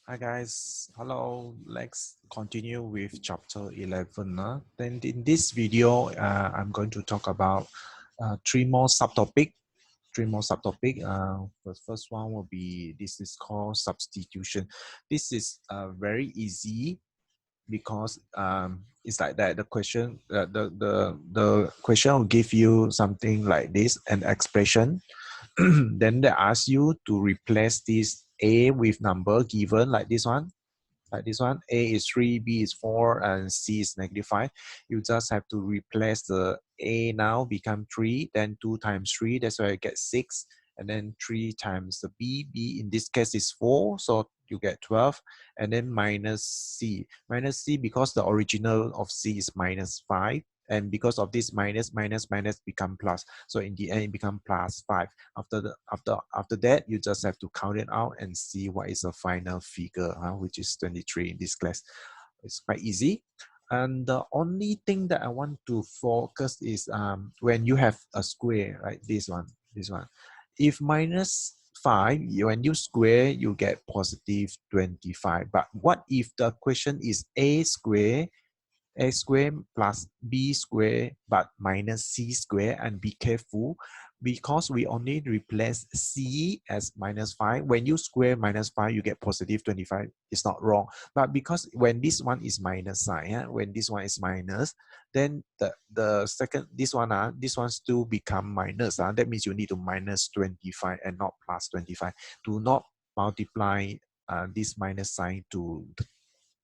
Hi guys, hello. Let's continue with chapter 11. Then in this video, I'm going to talk about three more subtopic. The first one will be this is called substitution. This is very easy because it's like that. The question, the question will give you something like this, an expression. Then they ask you to replace this a with number given like this one. A is 3, B is 4, and C is -5. You just have to replace the A now, become 3, then 2 times 3, that's why you get 6, and then 3 times the B. B in this case is 4, so you get 12, and then minus C. Minus C because the original of C is -5, and because of this minus become plus. So in the end, it become +5. After that, you just have to count it out and see what is the final figure, which is 23 in this class. It's quite easy. And the only thing that I want to focus is when you have a square, right? This one. If -5, when you square, you get positive 25. But what if the question is a square plus b square but minus c square, and be careful because we only replace c as -5. When you square -5, you get positive 25. It's not wrong. But because when this one is minus sign, when this one is minus, then the second, this one still become minus. That means you need to minus 25 and not plus 25. Do not multiply this minus sign to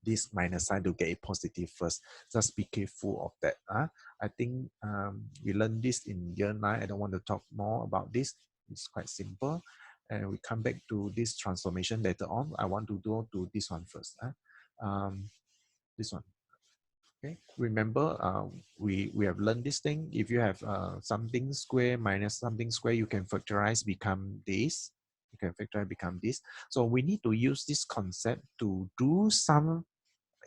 this minus sign to get a positive first. Just be careful of that. I think we learned this in year 9. I don't want to talk more about this. It's quite simple. And we come back to this transformation later on. I want to go to this one first. This one. Okay. Remember, we have learned this thing. If you have something square minus something square, you can factorize become this. You can factorize become this. So we need to use this concept to do some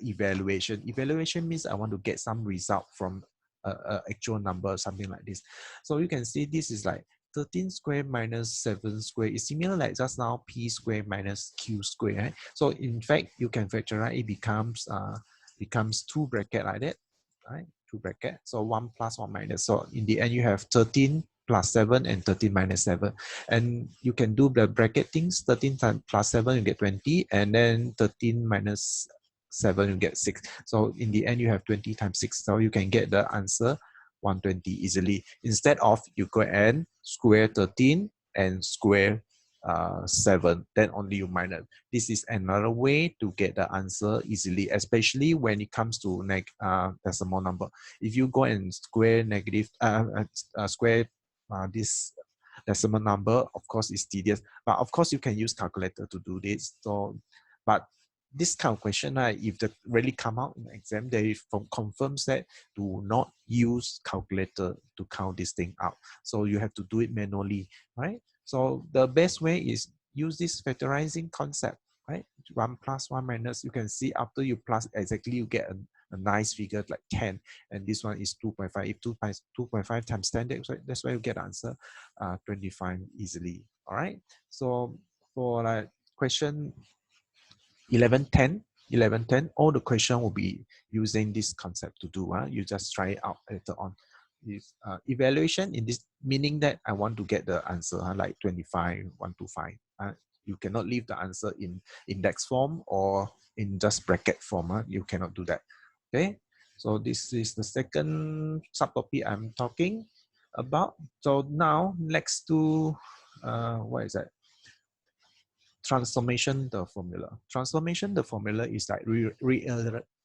evaluation. Evaluation means I want to get some result from a actual number, something like this. So you can see this is like 13 square minus 7 square is similar like just now p square minus q square. Right? So in fact, you can factorize it becomes two bracket like that, right? Two bracket. So 1 plus 1 minus. So in the end, you have 13 plus 7 and 13 minus 7. And you can do the bracket things. 13 plus 7, you get 20. And then 13 minus 7, you get 6. So in the end, you have 20 times 6. So you can get the answer 120 easily. Instead of you go and square 13 and square 7, then only you minus. This is another way to get the answer easily, especially when it comes to decimal number. If you go and square square this decimal number, of course, it's tedious. But of course, you can use calculator to do this. So, but this kind of question, if they really come out in the exam, they confirms that do not use calculator to count this thing out. So you have to do it manually, right? So the best way is use this factorizing concept, right? 1 plus 1 minus, you can see after you plus exactly, you get a nice figure like 10, and this one is 2.5. If 2.5 times 10, that's why you get the answer 25 easily. All right. So for like question 1110, all the question will be using this concept to do. You just try it out later on. Is evaluation in this meaning that I want to get the answer like 25, 125. You cannot leave the answer in index form or in just bracket form. You cannot do that. Okay. So this is the second subtopic I'm talking about. So now next to what is that? Transformation the formula. Transformation the formula is like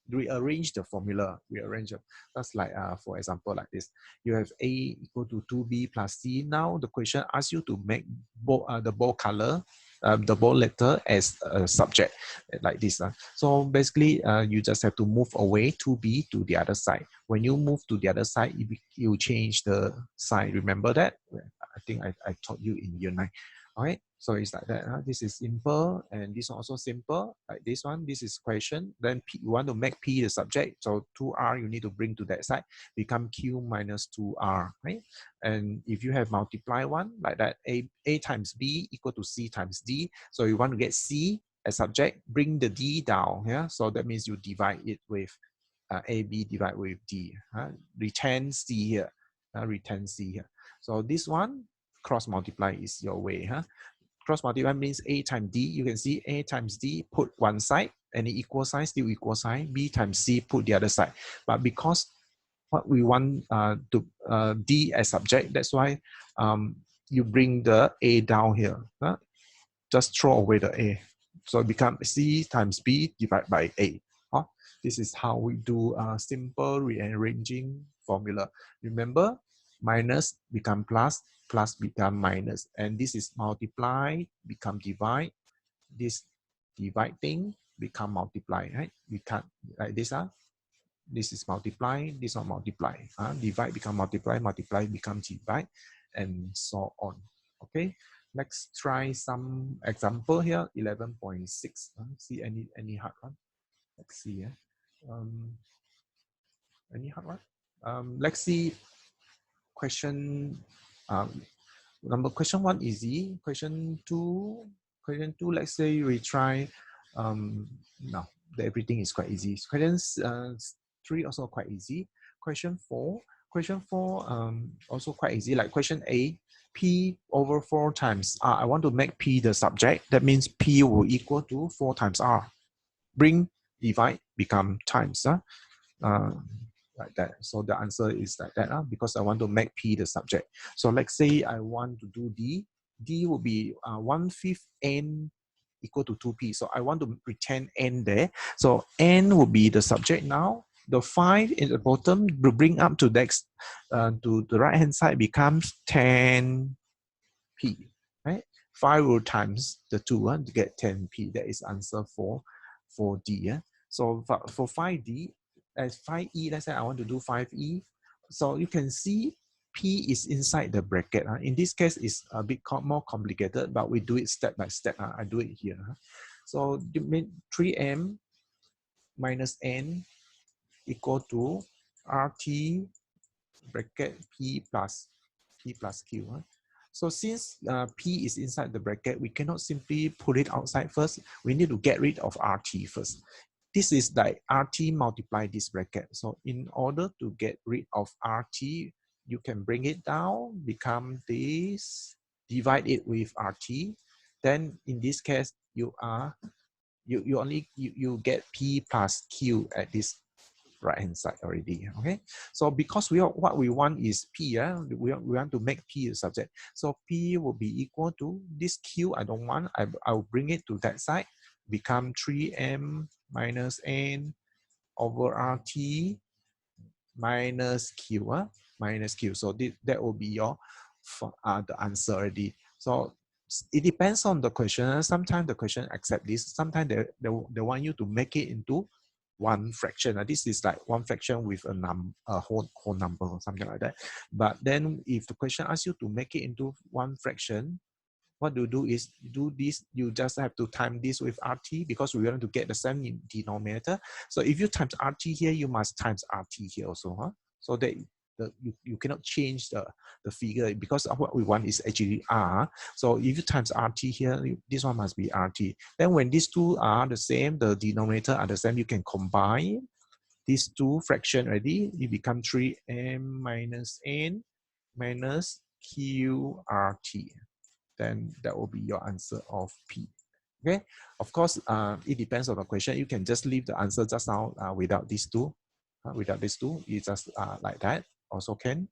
rearrange the formula. Rearrange it. That's like for example like this. You have A equal to 2B plus C. Now the question asks you to make the bold color, the bold letter as a subject like this. So basically you just have to move away 2B to the other side. When you move to the other side, you change the sign. Remember that? I think I taught you in year 9. All right, so it's like that. This is simple, and this one also simple. Like this one, this is question. Then P, you want to make P the subject, so 2R you need to bring to that side, become Q minus 2R, right? And if you have multiply one like that, A times B equal to C times D. So you want to get C as subject, bring the D down. Yeah, so that means you divide it with AB divide with D. Retain C here. Retain C here. So this one cross multiply is your way. Cross multiply means A times D. You can see A times D, put one side, any equal sign, still equal sign. B times C, put the other side. But because what we want D as subject, that's why you bring the A down here. Just throw away the A. So it becomes C times B divided by A. This is how we do a simple rearranging formula. Remember, minus become plus, plus become minus. And this is multiply, become divide. This divide thing become multiply, right? We can't like this. This is multiply, this one multiply. Divide become multiply, multiply become divide, and so on. Okay, let's try some example here. 11.6. See any hard one? Let's see. Any hard one? Let's see question. Question one easy. Question two. Let's say we try. No, everything is quite easy. Question three also quite easy. Question four. Also quite easy. Like question A. P over 4 times R. I want to make P the subject. That means P will equal to 4 times R. Bring, divide, become times. Like that. So the answer is like that because I want to make P the subject. So let's say I want to do D. D will be 1/5 N equal to 2P. So I want to retain N there. So N will be the subject now. The 5 in the bottom will bring up to next to the right hand side becomes 10P. Right? 5 will times the 2 to get 10P. That is answer for D. So for 5D, as 5E, let's say I want to do 5E. So you can see P is inside the bracket. In this case, it's a bit more complicated, but we do it step by step. I do it here. So you mean 3M minus N equal to RT bracket P plus Q. So since P is inside the bracket, we cannot simply put it outside first. We need to get rid of RT first. This is like RT multiply this bracket. So in order to get rid of RT, you can bring it down, become this, divide it with RT. Then in this case, you get P plus Q at this right hand side already. Okay, so because what we want is P, we want to make P a subject. So P will be equal to this Q. I don't want. I'll bring it to that side. Become 3M minus N over RT minus Q. Minus Q. So that will be your the answer already. So it depends on the question. Sometimes the question accept this. Sometimes they want you to make it into one fraction. This is like one fraction with a whole number or something like that. But then if the question asks you to make it into one fraction, what you do is do this. You just have to time this with RT because we want to get the same denominator. So if you times RT here, you must times RT here also. So that you cannot change the figure because what we want is actually R. So if you times RT here, this one must be RT. Then when these two are the same, the denominator are the same, you can combine these two fractions already. You become 3M minus N minus QRT. Then that will be your answer of P. Okay, of course, it depends on the question. You can just leave the answer just now without these two. Without these two, you just like that also can.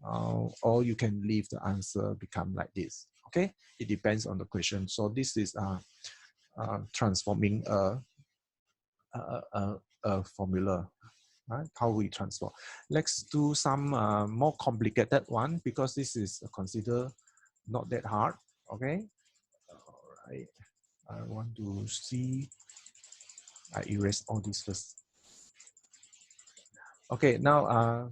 Or you can leave the answer become like this. Okay, it depends on the question. So this is transforming a formula. Right? How we transform. Let's do some more complicated one because this is considered not that hard. Okay. All right. I want to see. I erase all this first. Okay. Now,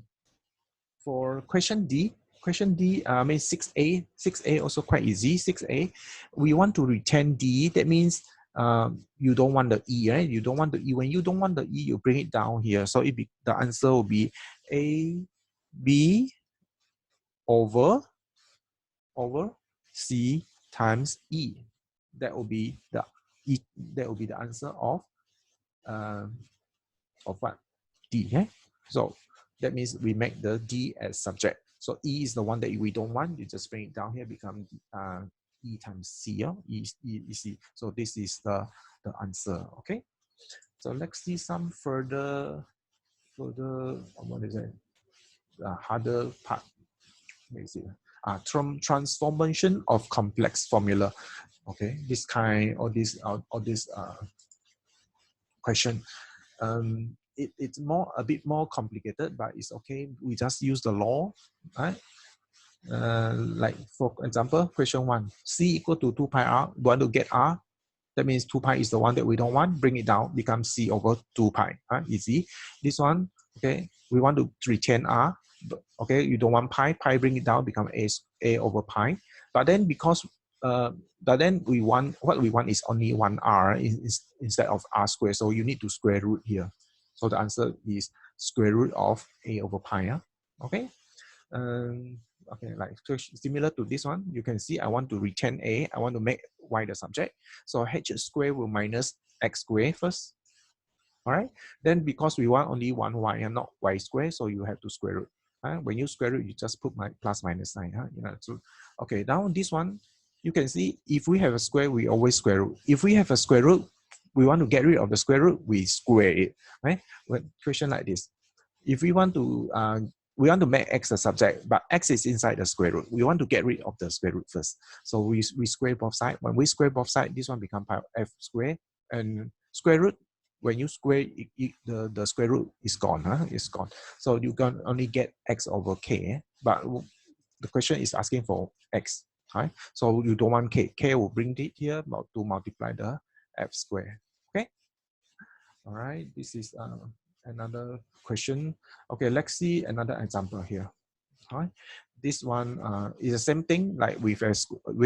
for question D, means 6A. 6A also quite easy. 6A, we want to retain D. That means you don't want the E, right? You don't want the E. When you don't want the E, you bring it down here. So the answer will be A, B over C times E. That will be E, that will be the answer of what? D. Okay? So that means we make the D as subject. So E is the one that we don't want. You just bring it down here, become E times C. E C. So this is the answer. Okay. So let's see some further what is it? Harder part. Let me see. Transformation of complex formula. Okay, this kind or this question. It's a bit more complicated, but it's okay. We just use the law, right? Like for example, question 1, C equal to 2 pi r. We want to get r. That means 2 pi is the one that we don't want. Bring it down, becomes C over 2 pi. Easy. This one, okay, we want to retain r. Okay, you don't want pi. Pi, bring it down, become a over pi. But then because but then what we want is only 1 r instead of r squared. So you need to square root here. So the answer is square root of a over pi. Okay. Okay, like similar to this one, you can see I want to retain a. I want to make y the subject. So h squared will minus x squared first. All right. Then because we want only one y and not y squared, so you have to square root. When you square root, you just put my plus minus sign. So okay, now this one, you can see if we have a square, we always square root. If we have a square root, we want to get rid of the square root, we square it. Right? When question like this, if we want to make x a subject, but x is inside the square root. We want to get rid of the square root first. So we square both sides. When we square both sides, this one becomes pi f squared. And square root, when you square, the square root is gone. It's gone. So you can only get x over k. But the question is asking for x. Right? So you don't want k. K will bring it here to multiply the f squared. Okay? All right. This is another question. Okay, let's see another example here. All right. This one is the same thing, like we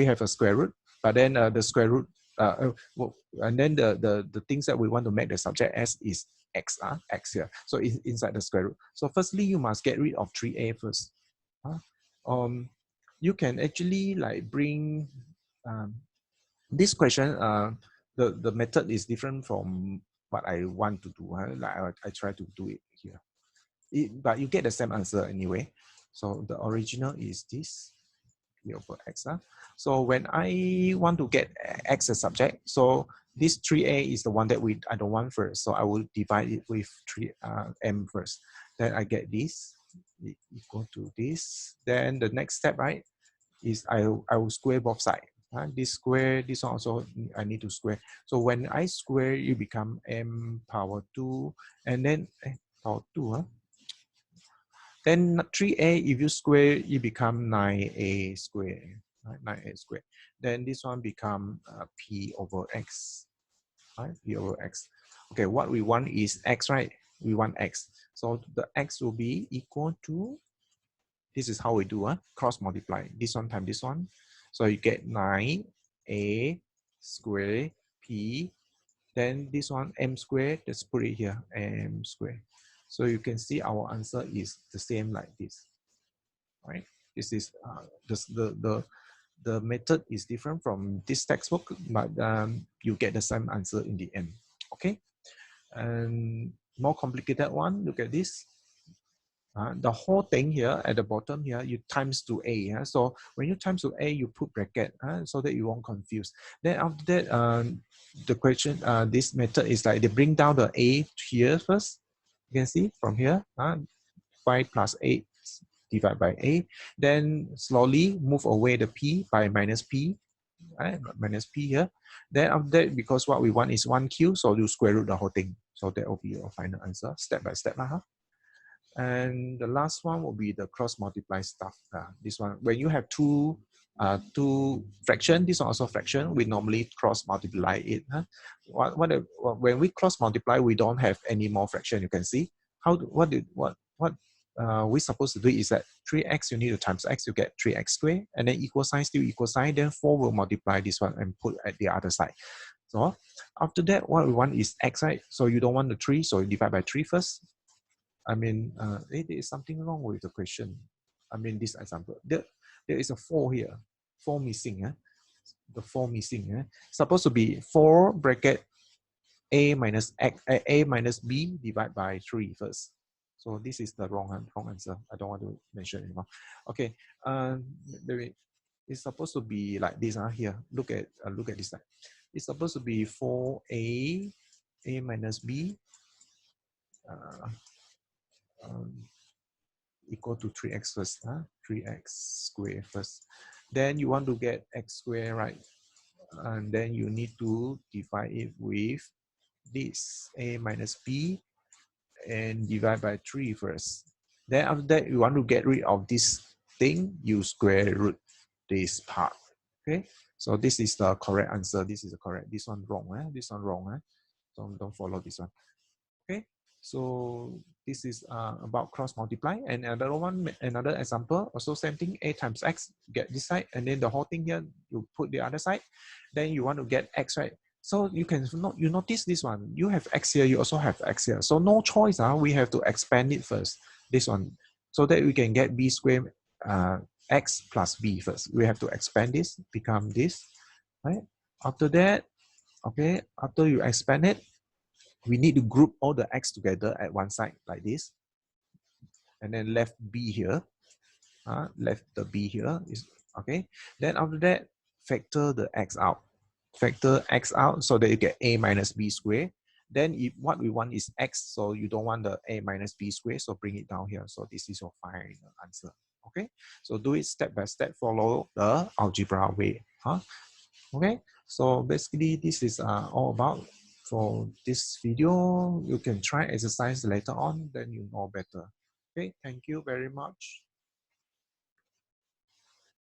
have a square root, but then the square root, and then the things that we want to make the subject as is x, x here. So it's inside the square root. So firstly, you must get rid of 3a first. You can actually like bring this question, the method is different from what I want to do. Like I try to do it here. But you get the same answer anyway. So the original is this, p over x. So when I want to get x as subject, so this 3a is the one that I don't want first. So I will divide it with 3m first. Then I get this equal to this. Then the next step, right, is I will square both sides. This square, this one also I need to square. So when I square, it become m power 2, and then power 2. Then 3a, if you square, it become 9a squared. Right? 9a squared. Then this one become p over x. Right? P over x. Okay, what we want is x, right? We want x. So the x will be equal to, this is how we do cross multiply. This one times this one. So you get 9a squared p. Then this one m squared, let's put it here, m squared. So you can see our answer is the same like this. Right? This is the method is different from this textbook, but you get the same answer in the end. Okay, and more complicated one. Look at this. The whole thing here at the bottom here, you times to a. So when you times to a, you put bracket so that you won't confuse. Then after that, the question, this method is like they bring down the a here first. You can see from here, 5 plus 8 divided by a. Then slowly move away the p by minus p. Right? Minus p here. Then after that, because what we want is 1q, so you square root the whole thing. So that will be your final answer, step by step. And the last one will be the cross multiply stuff. This one, when you have two fraction, this one also fraction, we normally cross multiply it. When we cross multiply, we don't have any more fraction. You can see what we supposed to do is that 3x, you need to times x, you get 3x squared, and then equal sign, still equal sign, then 4 will multiply this one and put at the other side. So after that, what we want is x, right? So you don't want the 3, so you divide by 3 first. I mean, there is something wrong with the question. I mean, this example, there is a 4 here, 4 missing. the 4 missing. Supposed to be 4 bracket a minus x, a minus b divided by 3 first. So this is the wrong answer. I don't want to mention anymore. Okay, it's supposed to be like this. Here, look at this side. It's supposed to be 4a minus b equal to 3x first. 3x squared first. Then you want to get x squared, right? And then you need to divide it with this a minus b and divide by 3 first. Then after that, you want to get rid of this thing, you square root this part. Okay, so this is the correct answer. This is the correct. This one wrong. This one wrong. So don't follow this one. Okay, so this is about cross multiply. And another one, another example, also same thing, a times x, get this side, and then the whole thing here, you put the other side. Then you want to get x, right? So you can you notice this one, you have x here, you also have x here. So no choice, we have to expand it first, this one, so that we can get b squared x plus b first. We have to expand this, become this, right? After that, okay, after you expand it, we need to group all the x together at one side like this, and then left b here, left the b here is okay. Then after that, factor the x out, so that you get a minus b squared. Then if what we want is x, so you don't want the a minus b squared, so bring it down here. So this is your final answer. Okay, so do it step by step, follow the algebra way. Okay, so basically this is all about for this video. You can try exercise later on, then you know better. Okay, thank you very much.